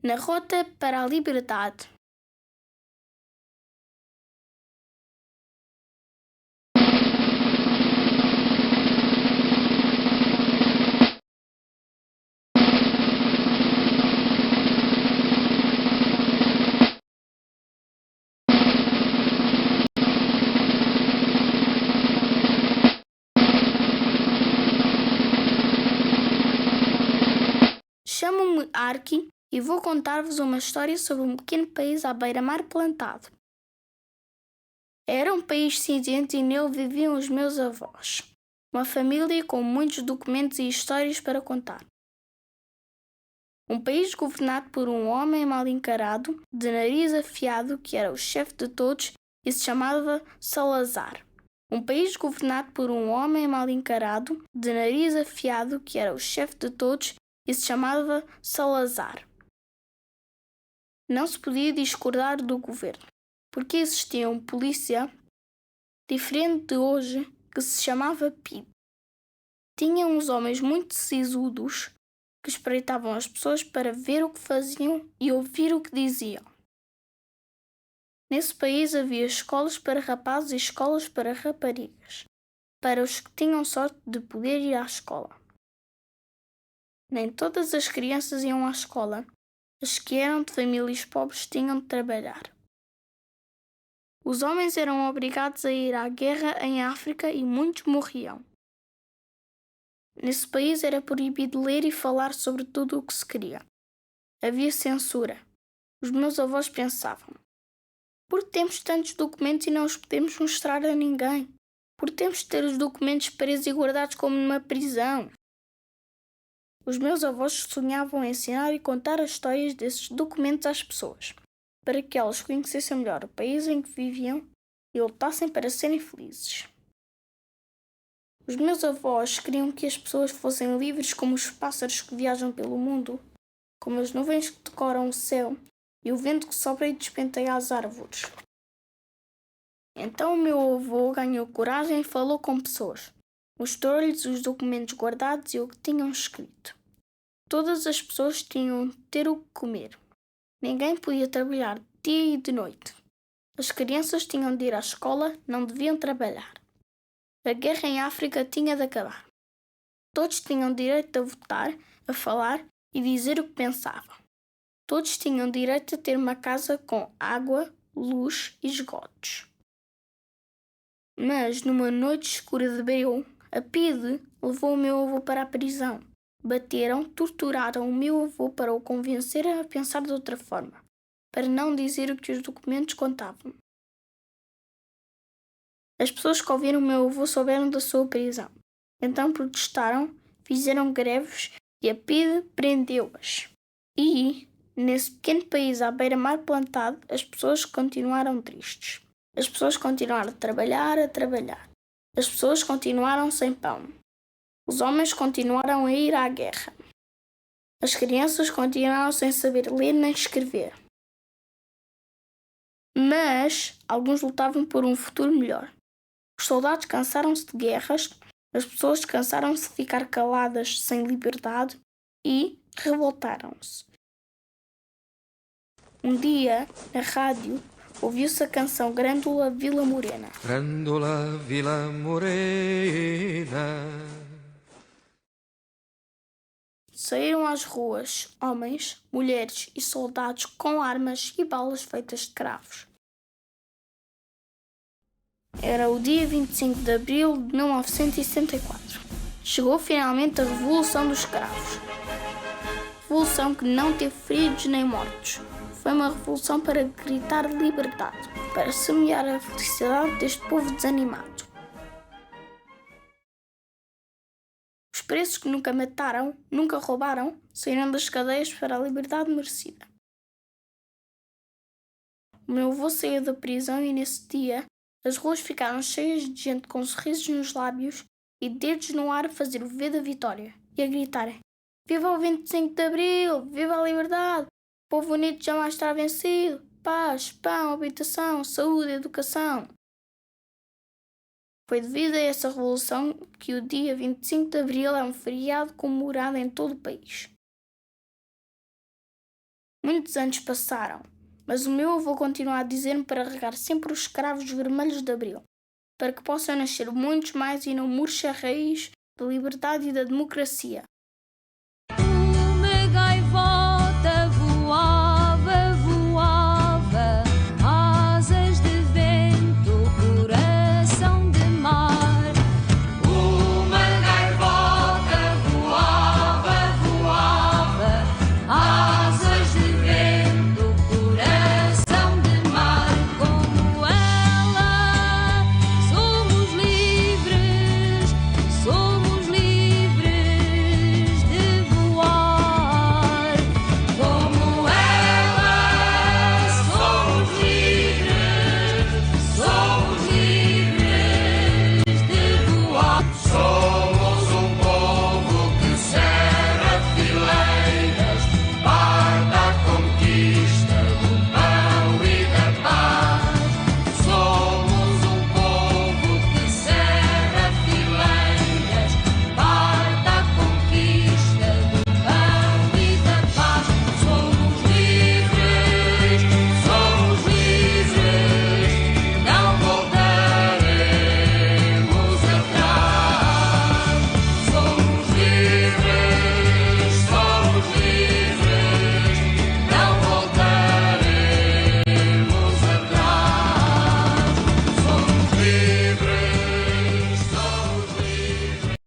Na rota para a liberdade. Chamo-me Arki e vou contar-vos uma história sobre um pequeno país à beira-mar plantado. Era um país cinzento e nele viviam os meus avós. Uma família com muitos documentos e histórias para contar. Um país governado por um homem mal encarado, de nariz afiado, que era o chefe de todos e se chamava Salazar. Um país governado por um homem mal encarado, de nariz afiado, que era o chefe de todos e se chamava Salazar. Não se podia discordar do governo, porque existia um polícia diferente de hoje que se chamava Pete. Tinha uns homens muito sisudos que espreitavam as pessoas para ver o que faziam e ouvir o que diziam. Nesse país havia escolas para rapazes e escolas para raparigas, para os que tinham sorte de poder ir à escola. Nem todas as crianças iam à escola. As que eram de famílias pobres tinham de trabalhar. Os homens eram obrigados a ir à guerra em África e muitos morriam. Nesse país era proibido ler e falar sobre tudo o que se queria. Havia censura. Os meus avós pensavam: por que temos tantos documentos e não os podemos mostrar a ninguém? Por que temos de ter os documentos presos e guardados como numa prisão? Os meus avós sonhavam em ensinar e contar as histórias desses documentos às pessoas, para que elas conhecessem melhor o país em que viviam e lutassem para serem felizes. Os meus avós queriam que as pessoas fossem livres como os pássaros que viajam pelo mundo, como as nuvens que decoram o céu e o vento que sopra e despenteia as árvores. Então o meu avô ganhou coragem e falou com pessoas. Mostrou-lhes os documentos guardados e o que tinham escrito. Todas as pessoas tinham de ter o que comer. Ninguém podia trabalhar de dia e de noite. As crianças tinham de ir à escola, não deviam trabalhar. A guerra em África tinha de acabar. Todos tinham direito a votar, a falar e dizer o que pensavam. Todos tinham direito a ter uma casa com água, luz e esgotos. Mas, numa noite escura de abril, a PIDE levou o meu avô para a prisão. Bateram, torturaram o meu avô para o convencer a pensar de outra forma, para não dizer o que os documentos contavam. As pessoas que ouviram o meu avô souberam da sua prisão. Então protestaram, fizeram greves e a PIDE prendeu-as. E, nesse pequeno país à beira-mar plantado, as pessoas continuaram tristes. As pessoas continuaram a trabalhar. As pessoas continuaram sem pão. Os homens continuaram a ir à guerra. As crianças continuaram sem saber ler nem escrever. Mas alguns lutavam por um futuro melhor. Os soldados cansaram-se de guerras, as pessoas cansaram-se de ficar caladas sem liberdade e revoltaram-se. Um dia, na rádio, ouviu-se a canção Grândola Vila Morena. Grândola Vila Morena. Saíram às ruas homens, mulheres e soldados com armas e balas feitas de cravos. Era o dia 25 de abril de 1964. Chegou finalmente a Revolução dos Cravos. Revolução que não teve feridos nem mortos. Foi uma revolução para gritar liberdade, para semear a felicidade deste povo desanimado. Os presos que nunca mataram, nunca roubaram, saíram das cadeias para a liberdade merecida. O meu avô saiu da prisão e nesse dia as ruas ficaram cheias de gente com sorrisos nos lábios e dedos no ar a fazer o V da vitória e a gritarem: Viva o 25 de Abril! Viva a liberdade! O povo unido jamais estará vencido! Paz, pão, habitação, saúde, educação! Foi devido a essa revolução que o dia 25 de Abril é um feriado comemorado em todo o país. Muitos anos passaram, mas o meu avô continua a dizer-me para regar sempre os cravos vermelhos de abril, para que possam nascer muitos mais e não murche a raiz da liberdade e da democracia.